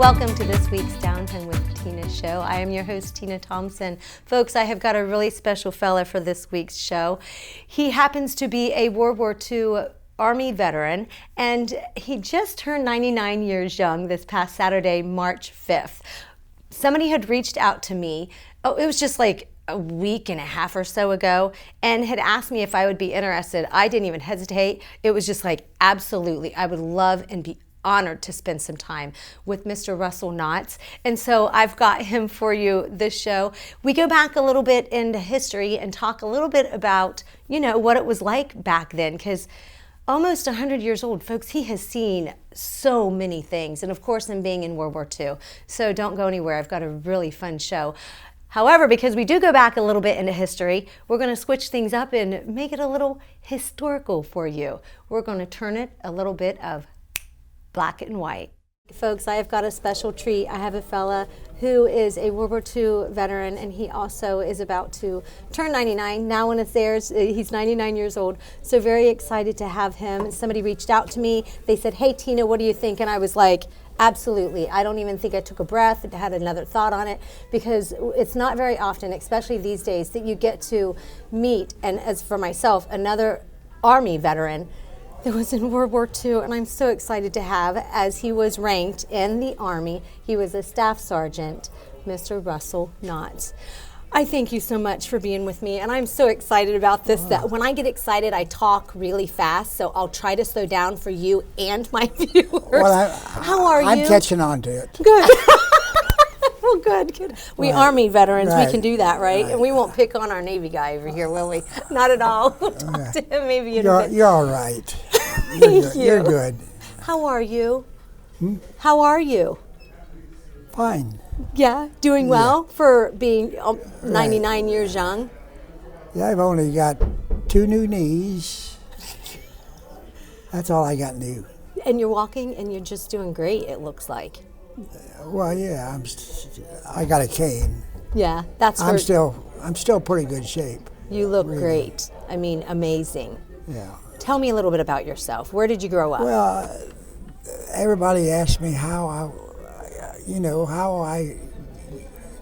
Welcome to this week's Downtime with Tina show. I am your host, Tina Thompson. Folks, I have got a really special fella for this week's show. He happens to be a World War II Army veteran, and he just turned 99 years young this past Saturday, March 5th. Somebody had reached out to me, it was just like a week and a half or so ago, and had asked me if I would be interested. I didn't even hesitate. It was just like, absolutely, I would love and be honored to spend some time with Mr. Russell Knotts. And so I've got him for you this show. We go back a little bit into history and talk a little bit about, what it was like back then, because almost 100 years old, folks, he has seen so many things. And of course, him being in World War II. So don't go anywhere. I've got a really fun show. However, because we do go back a little bit into history, we're going to switch things up and make it a little historical for you. We're going to turn it a little bit of black and white. Folks, I have got a special treat. I have a fella who is a World War II veteran, and he also is about to turn 99. Now when it's theirs, he's 99 years old. So very excited to have him. Somebody reached out to me. They said, "Hey, Tina, what do you think?" And I was like, absolutely. I don't even think I took a breath, had another thought on it, because it's not very often, especially these days, that you get to meet, and as for myself, another Army veteran that was in World War II, and I'm so excited to have, as he was ranked in the Army, he was a staff sergeant, Mr. Russell Knotts. I thank you so much for being with me, and I'm so excited about this, that when I get excited, I talk really fast, so I'll try to slow down for you and my viewers. Well, how are you? I'm catching on to it. Good. Well, good. We right. Army veterans, right. We can do that, right? And we won't pick on our Navy guy over here, will we? Not at all. We'll talk to him maybe in a bit. You're all right. Thank you. You're good. How are you? How are you? Fine. Yeah, doing well for being 99 years young? Yeah, I've only got 2 new knees. That's all I got new. And you're walking and you're just doing great, it looks like. Well, yeah, I got a cane. Yeah, that's I'm still pretty good shape. You look really great. I mean, amazing. Yeah. Tell me a little bit about yourself. Where did you grow up? Well, everybody asks me how I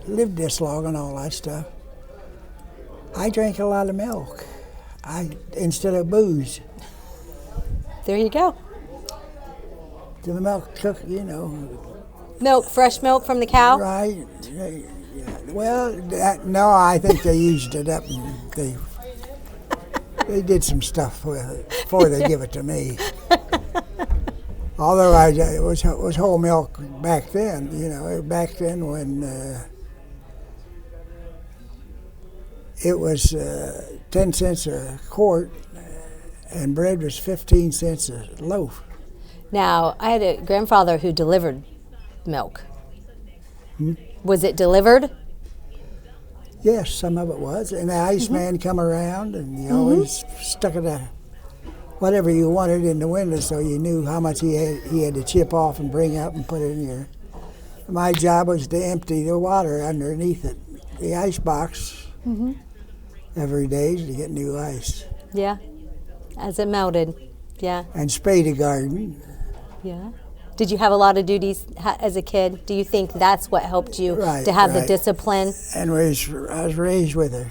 lived this long and all that stuff. I drank a lot of milk instead of booze. There you go. The milk took, Milk, fresh milk from the cow? Right. Yeah. Well, no, I think they used it up and they did some stuff with it before they give it to me. Although it was whole milk back then, back then when it was 10 cents a quart and bread was 15 cents a loaf. Now, I had a grandfather who delivered milk. Was it delivered? Yes, some of it was. And the iceman come around and he always stuck whatever you wanted in the window so you knew how much he had to chip off and bring up and put it in your. My job was to empty the water underneath it, the ice box, every day to get new ice. Yeah, as it melted, yeah. And spray the garden. Yeah. Did you have a lot of duties as a kid? Do you think that's what helped you to have the discipline? And I was raised with a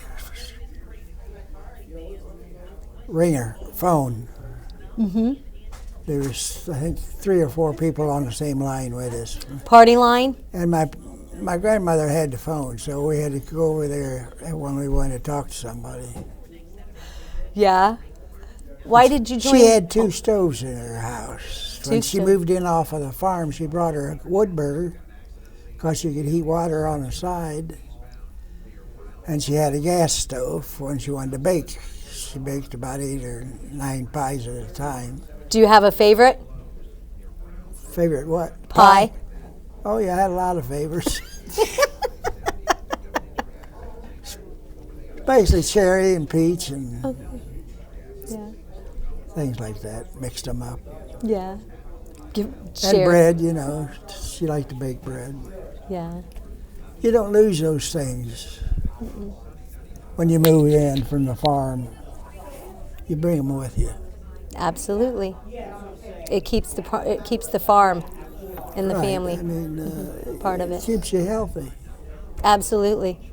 ringer phone. There was, I think, 3 or 4 people on the same line with us. Party line? And my grandmother had the phone, so we had to go over there when we wanted to talk to somebody. Yeah. Why did you join? She had 2 stoves in her house. When she moved in off of the farm, she brought her a wood burner because she could heat water on the side. And she had a gas stove when she wanted to bake. She baked about 8 or 9 pies at a time. Do you have a favorite? Favorite what? Pie? Oh, yeah, I had a lot of favorites. Basically cherry and peach and things like that. Mixed them up. Yeah. And bread, she liked to bake bread. Yeah. You don't lose those things when you move in from the farm. You bring them with you. Absolutely. It keeps the farm in the Right. family. I mean, Part of it it. keeps you healthy. Absolutely.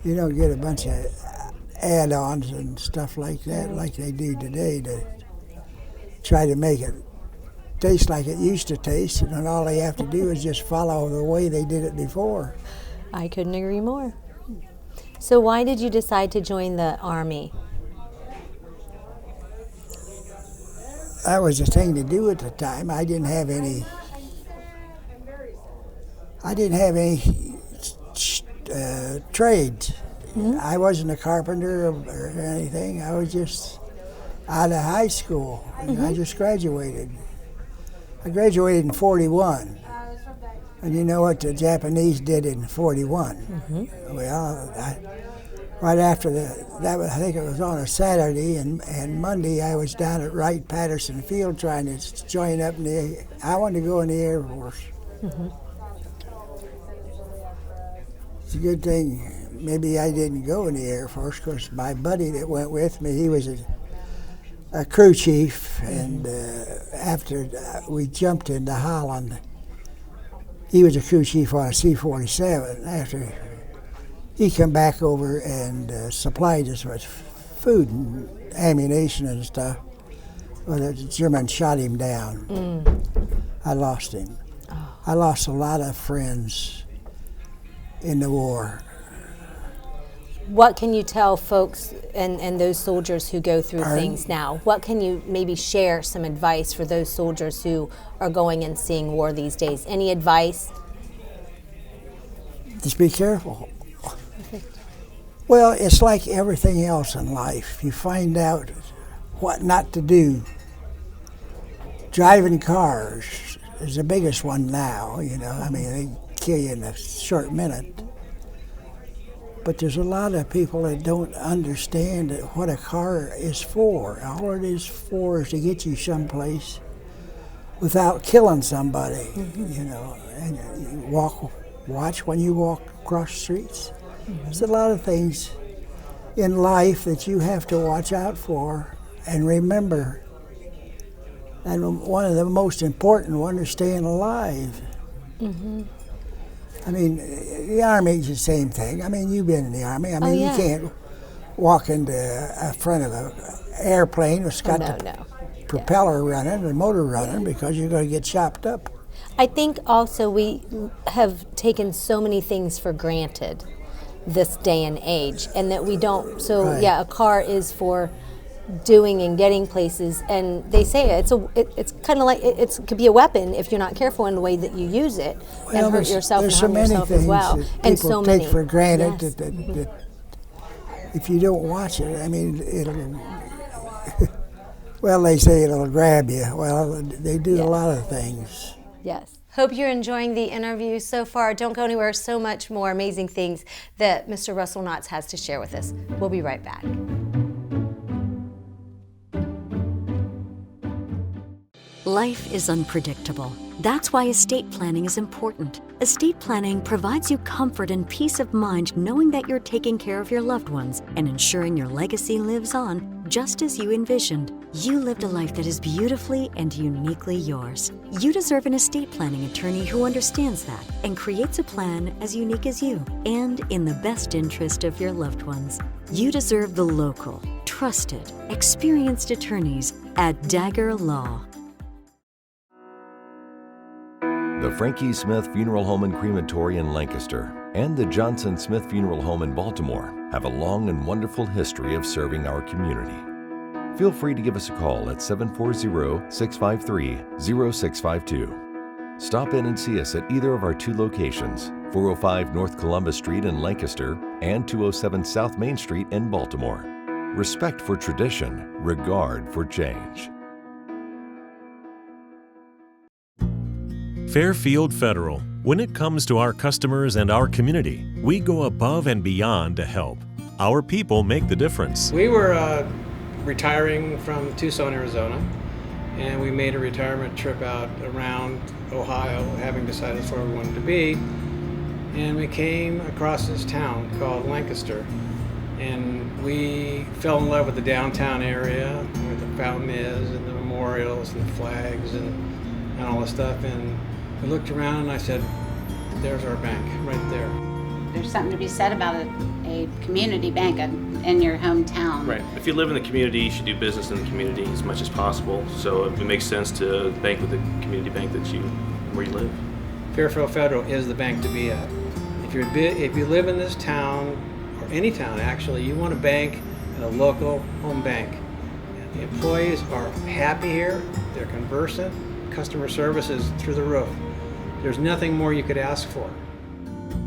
You don't get a bunch of add-ons and stuff like that like they do today to try to make it taste like it used to taste, and then all they have to do is just follow the way they did it before. I couldn't agree more. So why did you decide to join the Army? That was the thing to do at the time. I didn't have any trades. I wasn't a carpenter or anything. I was just out of high school. And I just graduated. I graduated in 41. And you know what the Japanese did in 41? Well, right after I think it was on a Saturday, and Monday I was down at Wright-Patterson Field trying to join up I wanted to go in the Air Force. It's a good thing maybe I didn't go in the Air Force, because my buddy that went with me, he was a crew chief, and after we jumped into Holland, he was a crew chief on a C-47. After he came back over and supplied us with food and ammunition and stuff, well, the Germans shot him down. I lost him. I lost a lot of friends in the war. What can you tell folks and those soldiers who go through things now? What can you maybe share some advice for those soldiers who are going and seeing war these days? Any advice? Just be careful. Well, it's like everything else in life. You find out what not to do. Driving cars is the biggest one now, you know. I mean, they kill you in a short minute. But there's a lot of people that don't understand what a car is for. All it is for is to get you someplace without killing somebody, you know. And you watch when you walk across streets. There's a lot of things in life that you have to watch out for and remember. And one of the most important ones is staying alive. I mean, the Army's the same thing. I mean, you've been in the Army. I mean, you can't walk into a front of an airplane that's got the propeller running, the motor running, because you're going to get chopped up. I think also we have taken so many things for granted this day and age, and that we don't. So a car is for doing and getting places, and they say it's kind of like it could be a weapon if you're not careful in the way that you use it, and hurt yourself and harm yourself as well. And so many things take for granted that if you don't watch it, I mean, it'll. Well, they say it'll grab you. Well, they do a lot of things. Yes. Hope you're enjoying the interview so far. Don't go anywhere. So much more amazing things that Mr. Russell Knotts has to share with us. We'll be right back. Life is unpredictable. That's why estate planning is important. Estate planning provides you comfort and peace of mind knowing that you're taking care of your loved ones and ensuring your legacy lives on just as you envisioned. You lived a life that is beautifully and uniquely yours. You deserve an estate planning attorney who understands that and creates a plan as unique as you and in the best interest of your loved ones. You deserve the local, trusted, experienced attorneys at Dagger Law. The Frankie Smith Funeral Home and Crematory in Lancaster and the Johnson Smith Funeral Home in Baltimore have a long and wonderful history of serving our community. Feel free to give us a call at 740-653-0652. Stop in and see us at either of our two locations, 405 North Columbus Street in Lancaster and 207 South Main Street in Baltimore. Respect for tradition, regard for change. Fairfield Federal. When it comes to our customers and our community, we go above and beyond to help. Our people make the difference. We were retiring from Tucson, Arizona, and we made a retirement trip out around Ohio, having decided that's where we wanted to be. And we came across this town called Lancaster, and we fell in love with the downtown area, where the fountain is, and the memorials, and the flags, and all this stuff. And I looked around and I said, there's our bank right there. There's something to be said about a community bank in your hometown. Right. If you live in the community, you should do business in the community as much as possible. So it makes sense to bank with the community bank where you live. Fairfield Federal is the bank to be at. If you live in this town, or any town actually, you want to bank at a local home bank. And the employees are happy here, they're conversant, customer service is through the roof. There's nothing more you could ask for.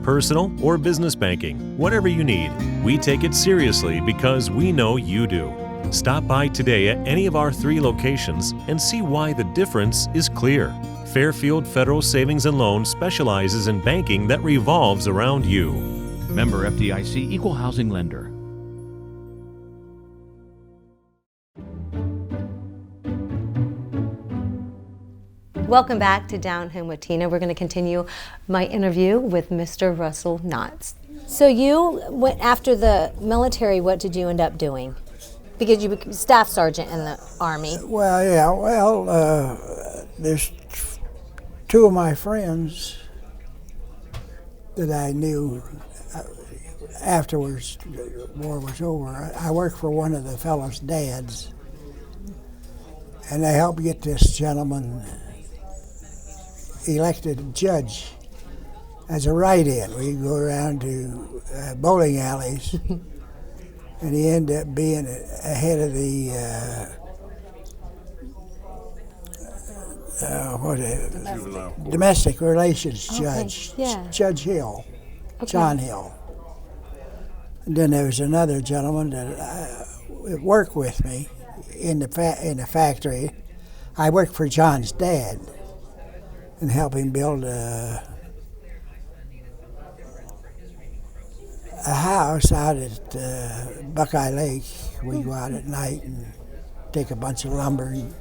Personal or business banking, whatever you need, we take it seriously because we know you do. Stop by today at any of our 3 locations and see why the difference is clear. Fairfield Federal Savings and Loan specializes in banking that revolves around you. Member FDIC Equal Housing Lender. Welcome back to Down Home with Tina. We're going to continue my interview with Mr. Russell Knotts. So you went after the military. What did you end up doing? Because you became staff sergeant in the Army. Well, yeah. There's 2 of my friends that I knew afterwards. The war was over. I worked for one of the fellows' dads, and they helped get this gentleman elected judge as a write-in. We go around to bowling alleys, and he ended up being ahead of the domestic relations judge, Judge Hill, John Hill. And then there was another gentleman that worked with me in the factory. I worked for John's dad and helped him build a house out at Buckeye Lake. We go out at night and take a bunch of lumber and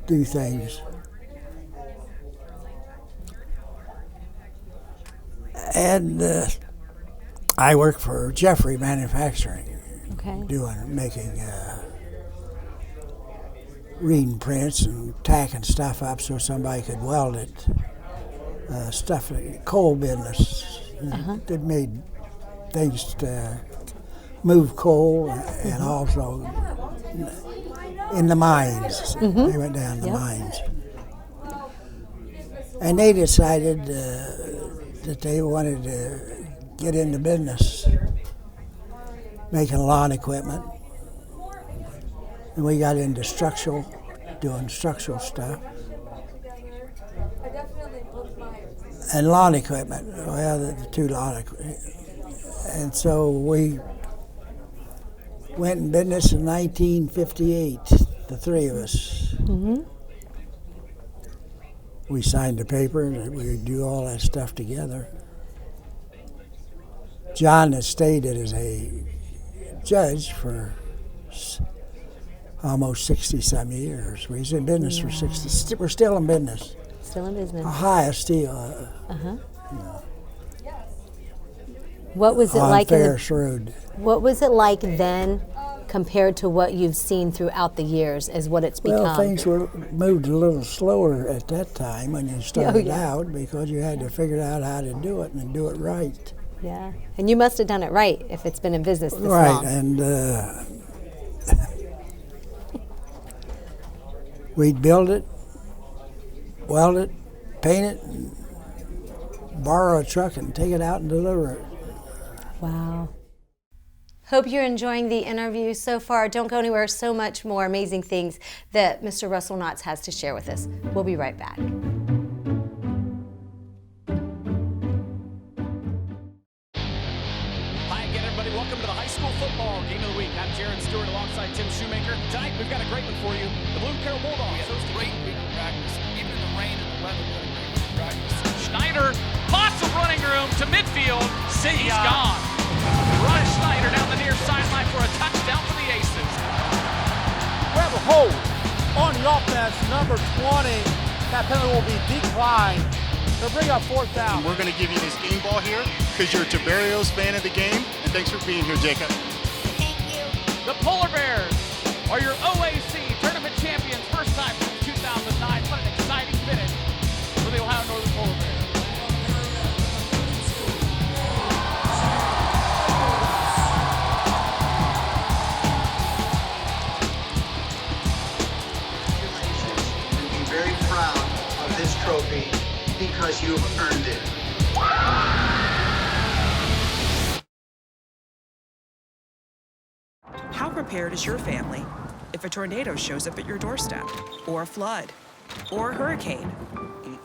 do things. And I work for Jeffrey Manufacturing, making reading prints and tacking stuff up so somebody could weld it. Stuff, coal business. They made things to move coal and also in the mines. They went down the mines. And they decided that they wanted to get into business, making lawn equipment. And we got into doing structural stuff. And lawn equipment, the 2 lawn equipment. And so we went in business in 1958, the 3 of us. We signed the paper that we would do all that stuff together. John has stayed as a judge for almost 60-some years. He's in business for 60. We're still in business. Still in business. Ohio Steel. What was it on like Ferris Road? What was it like then compared to what you've seen throughout the years as what it's become? Well, things moved a little slower at that time when you started out because you had to figure out how to do it and do it right. Yeah, and you must have done it right if it's been in business this long. Right, and we'd build it, weld it, paint it, and borrow a truck and take it out and deliver it. Wow. Hope you're enjoying the interview so far. Don't go anywhere. So much more amazing things that Mr. Russell Knotts has to share with us. We'll be right back. Hi again, everybody. Welcome to the high school football game of the week. I'm Jaron Stewart alongside Tim Shoemaker. Tonight, we've got a great one for you. The Blue Carroll Bulldogs. We had a great week of practice. Even in the rain and the weather, we had a great week of practice. Schneider, lots of running room to midfield. He's gone. Ryan Schneider down the near sideline for a touchdown for the Aces. We have a hold on the offense, number 20. That penalty will be declined. They'll bring up 4th down. We're going to give you this game ball here because you're a Tiberios fan of the game, and thanks for being here, Jacob. Thank you. The Polar Bears are your OAC tournament champions, first time since 2009. What an exciting finish for the it. How prepared is your family if a tornado shows up at your doorstep, or a flood, or a hurricane?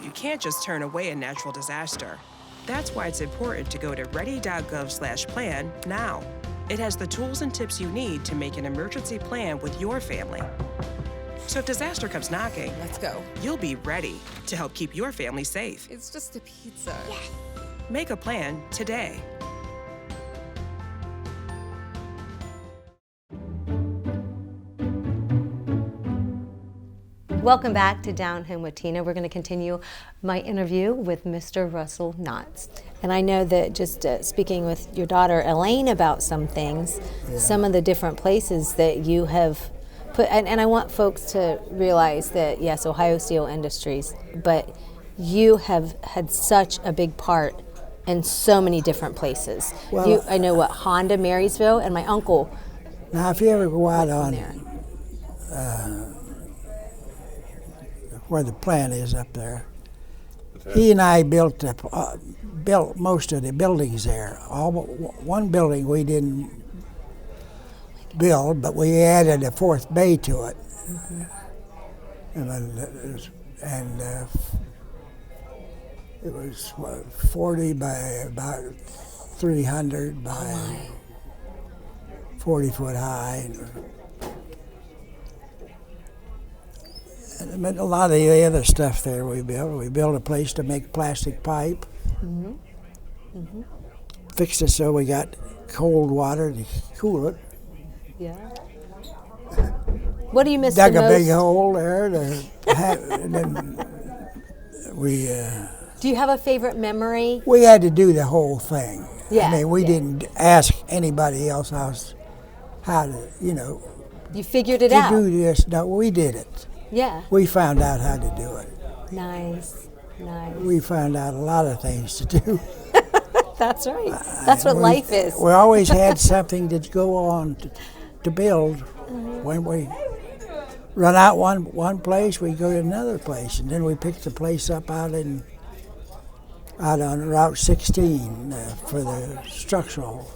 You can't just turn away a natural disaster. That's why it's important to go to ready.gov/plan now. It has the tools and tips you need to make an emergency plan with your family. So if disaster comes knocking, let's go. You'll be ready to help keep your family safe. It's just a pizza. Yes. Make a plan today. Welcome back to Down Home with Tina. We're going to continue my interview with Mr. Russell Knotts. And I know that just speaking with your daughter Elaine about some things, some of the different places that you have put, and I want folks to realize that, yes, Ohio Steel Industries, but you have had such a big part in so many different places. Well, I know Honda Marysville, and my uncle. Now, if you ever go out on where the plant is up there, he and I built most of the buildings there. All but one building we didn't build, but we added a fourth bay to it. And it was 40 by about 300 by 40 foot high. And a lot of the other stuff there we built. We built a place to make plastic pipe. Fixed it so we got cold water to cool it. Yeah. What do you miss Dug the most? a big hole there to and then we. Do you have a favorite memory? We had to do the whole thing. Yeah. I mean, we didn't ask anybody else how to, You figured it to out. do this. No, we did it. Yeah. We found out how to do it. Nice. We found out a lot of things to do. That's right. That's what life is. We always had something to go on to build. When we run out one place, we go to another place, and then we picked the place up out on Route 16 for the structural.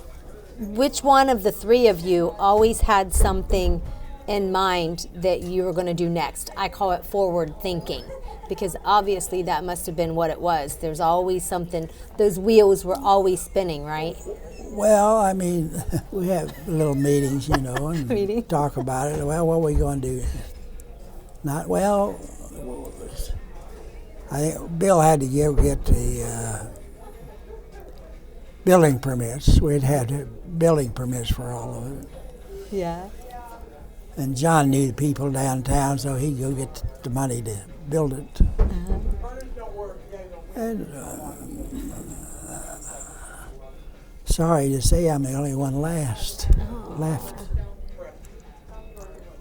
Which one of the three of you always had something in mind that you were going to do next? I call it forward thinking, because obviously that must have been what it was. There's always something, those wheels were always spinning, right? Well, I mean, we have little meetings, and talk about it. Well, what are we going to do? I think Bill had to get the building permits. We'd had building permits for all of it. Yeah. And John knew the people downtown, so he'd go get the money to build it. And sorry to say, I'm the only one left.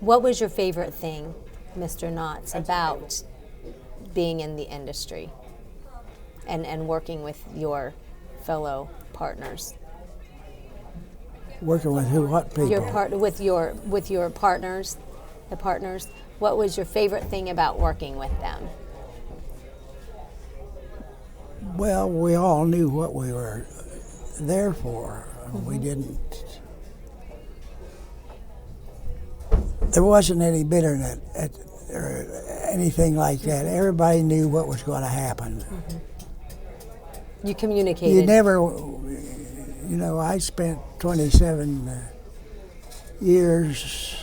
What was your favorite thing, Mr. Knotts, about being in the industry and working with your fellow partners? Working with who? What people? With your partners, the partners. What was your favorite thing about working with them? Well, we all knew what we were there for. We didn't. There wasn't any bitterness or anything like that. Everybody knew what was going to happen. You communicated. You never. I spent 27 years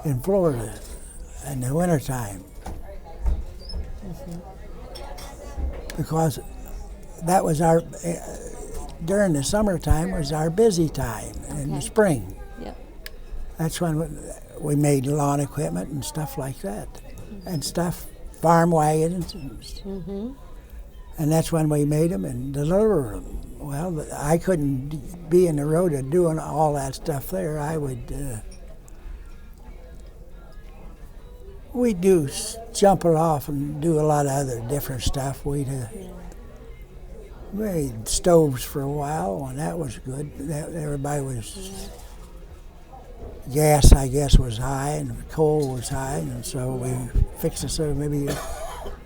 in Florida in the wintertime. Because that was during the summertime was our busy time in the spring. Yep. That's when we made lawn equipment and stuff like that. And farm wagons. And that's when we made them and delivered them. Well, I couldn't be in the road of doing all that stuff there. I would, we'd do jumping off and do a lot of other different stuff. We made stoves for a while, and that was good. Everybody was, gas, I guess, was high, and coal was high, and so we fixed it so maybe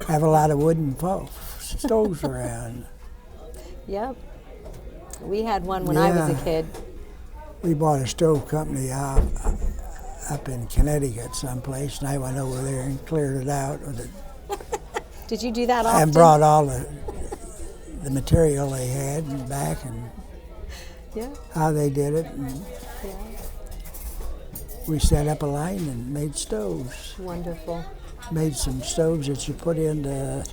have a lot of wood and stoves around. Yep. We had one when I was a kid. We bought a stove company up in Connecticut someplace, and I went over there and cleared it out with it. Did you do that often? And brought all the material they had and back and how they did it. And we set up a line and made stoves. Wonderful. Made some stoves that you put in the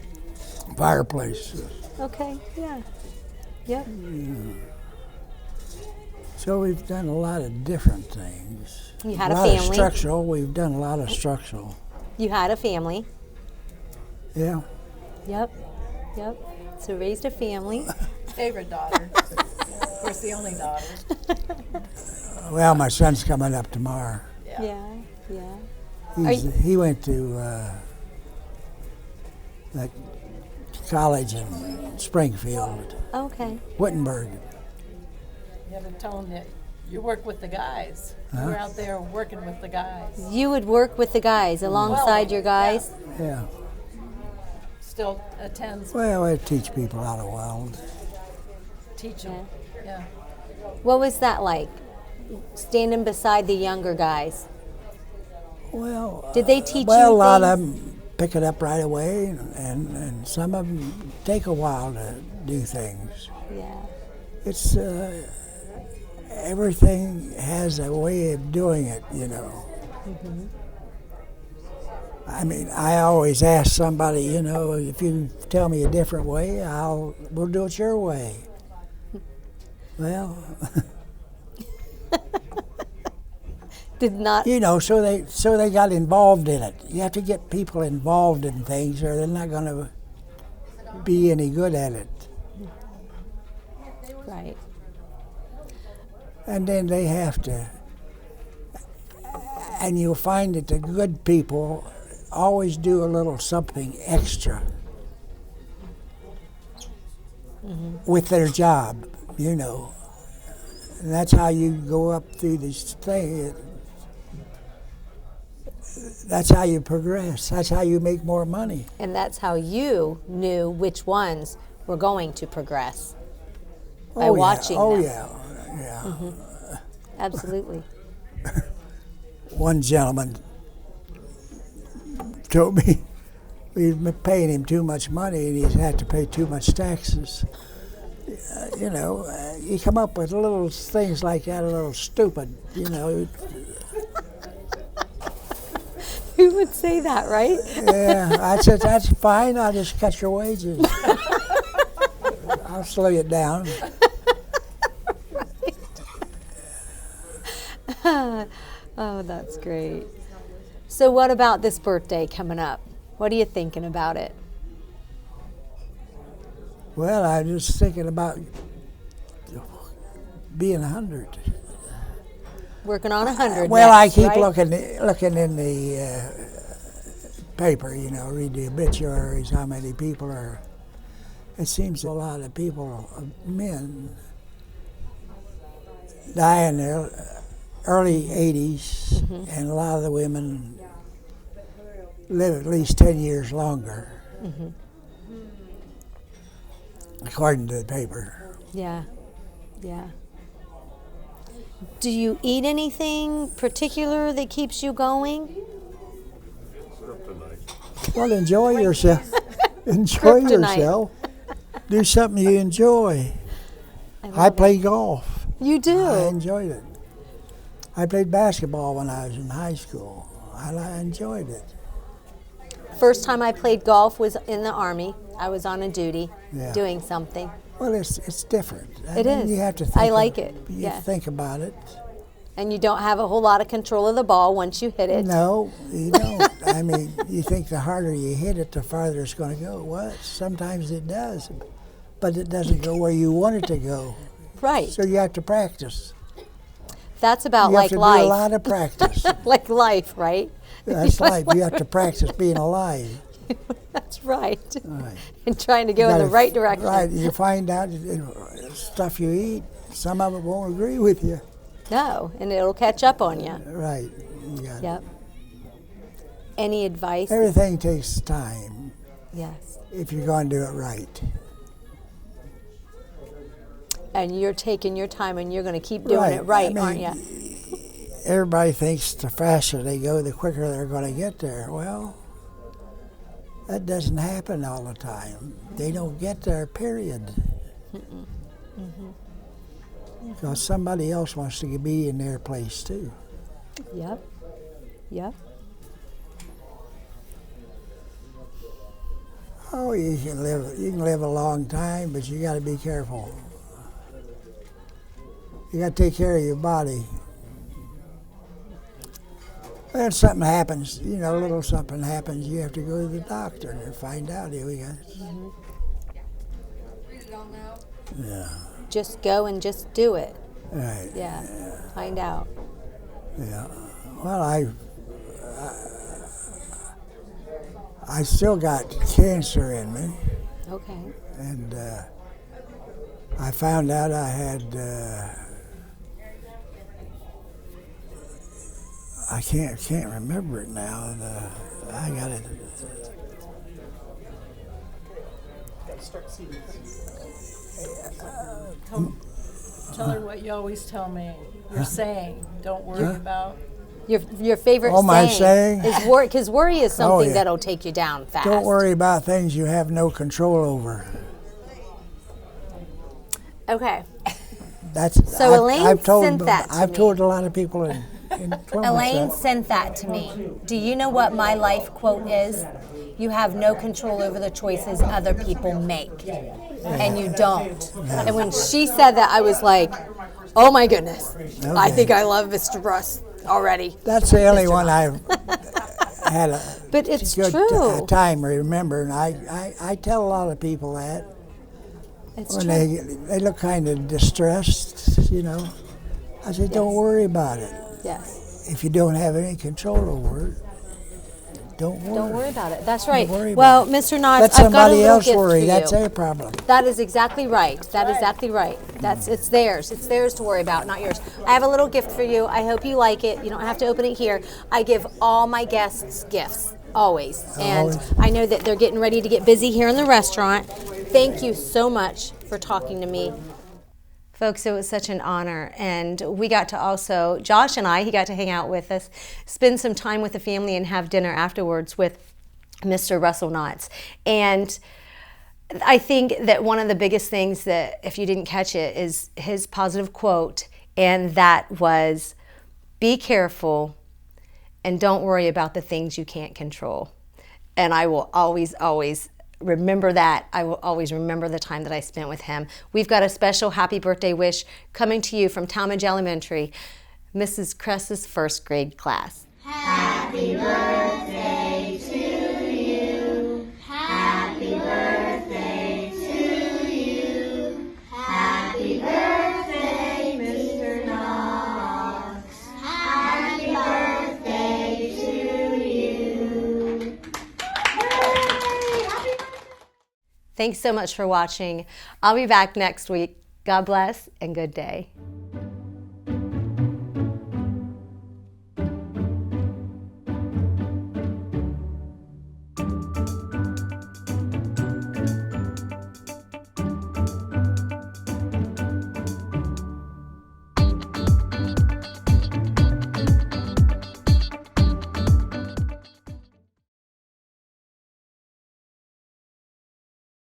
fireplace. Okay, yeah. Yep. So we've done a lot of different things. You had a lot of family. Structural. We've done a lot of structural. You had a family. Yeah. Yep. Yep. So raised a family. Favorite daughter. Of course, the only daughter. Well, my son's coming up tomorrow. Yeah. He went to that college in Springfield. Okay. Wittenberg. You have to tell them that you work with the guys. Huh? You're out there working with the guys. You would work with the guys alongside your guys? Yeah. Still attends. Well, I teach people how to weld. Teach them. Yeah. What was that like, standing beside the younger guys? Well, did they teach you a lot things? of them pick it up right away, and some of them take a while to do things. Yeah. It's everything has a way of doing it, you know. Mm-hmm. I mean, I always ask somebody, you know, if you tell me a different way, we'll do it your way. Well, did not. You know, so they got involved in it. You have to get people involved in things, or they're not going to be any good at it. Right. And then they have to, and you'll find that the good people always do a little something extra with their job, you know. And that's how you go up through this thing. That's how you progress. That's how you make more money. And that's how you knew which ones were going to progress. By watching them. Yeah. Mm-hmm. Absolutely. One gentleman told me we've been paying him too much money and he's had to pay too much taxes. You know, you come up with little things like that, a little stupid, you know. Who would say that, right? Yeah, I said, that's fine, I'll just cut your wages. I'll slow it down. Oh, that's great. So what about this birthday coming up? What are you thinking about it? Well, I'm just thinking about being 100. Working on 100 Well, next, I keep right? looking in the paper, you know, read the obituaries, how many people are. It seems a lot of people, men, die in their early 80s, and a lot of the women live at least 10 years longer, according to the paper. Yeah, yeah. Do you eat anything particular that keeps you going? Well, enjoy yourself. Enjoy Kryptonite. yourself. Do something you enjoy. I play golf. You do? I enjoyed it. I played basketball when I was in high school. I enjoyed it. First time I played golf was in the Army. I was on a duty Yeah. doing something. Well, it's different. It is. You have to. I like it. You Yeah. think about it. And you don't have a whole lot of control of the ball once you hit it. No, you don't. I mean, you think the harder you hit it, the farther it's going to go. Well, sometimes it does, but it doesn't go where you want it to go. Right. So you have to practice. That's about You like have to life. do a lot of practice. Like life, right? That's life. You have to practice being alive. That's right. Right. And trying to go in gotta- the right direction. Right. You find out stuff you eat, some of it won't agree with you. No, and it'll catch up on you. Right. You got Yep. Any advice? Everything takes time. Yes. if you're going to do it right. And you're taking your time and you're going to keep doing it right, aren't you? Everybody thinks the faster they go, the quicker they're going to get there. Well, that doesn't happen all the time. They don't get there, period. Because somebody else wants to be in their place too. Yep. Yep. Oh, you can live a long time, but you got to be careful. You got to take care of your body. When something happens, you know, a little something happens, you have to go to the doctor and find out. Here we go. Yeah. Just go and just do it. Right. Yeah. Find out. Yeah. Well, I still got cancer in me. Okay. And I found out I had, I can't remember it now. I got it. Tell her what you always tell me. You're saying, don't worry about. Your favorite saying is worry, because worry is something that'll take you down fast. Don't worry about things you have no control over. Okay. That's so. Elaine sent that to me. I've told a lot of people in Columbus. Elaine sent that to me. Do you know what my life quote is? You have no control over the choices other people make, and you don't. Yeah. And when she said that, I was like, oh my goodness. Okay. I think I love Mr. Russ already. That's the only one I've had a but it's good true. Time remembering. I tell a lot of people that. It's when true. they look kind of distressed, you know. I say, don't worry about it. Yes. If you don't have any control over it, don't worry. Don't worry about it. That's right. Well, Mr. Knotts, let somebody else worry. That's their problem. That is exactly right. That is exactly right. It's theirs. It's theirs to worry about, not yours. I have a little gift for you. I hope you like it. You don't have to open it here. I give all my guests gifts. Always. And I know that they're getting ready to get busy here in the restaurant. Thank you so much for talking to me. Folks, it was such an honor, and we got to also, Josh and I, he got to hang out with us, spend some time with the family and have dinner afterwards with Mr. Russell Knotts. And I think that one of the biggest things that, if you didn't catch it, is his positive quote, and that was, be careful and don't worry about the things you can't control. And I will always remember that. I will always remember the time that I spent with him. We've got a special happy birthday wish coming to you from Talmadge Elementary, Mrs. Kress's first grade class. Happy birthday to you. Happy birthday to you. Happy birthday, Mr. Knox. Happy birthday to you. Thanks so much for watching. I'll be back next week. God bless and good day.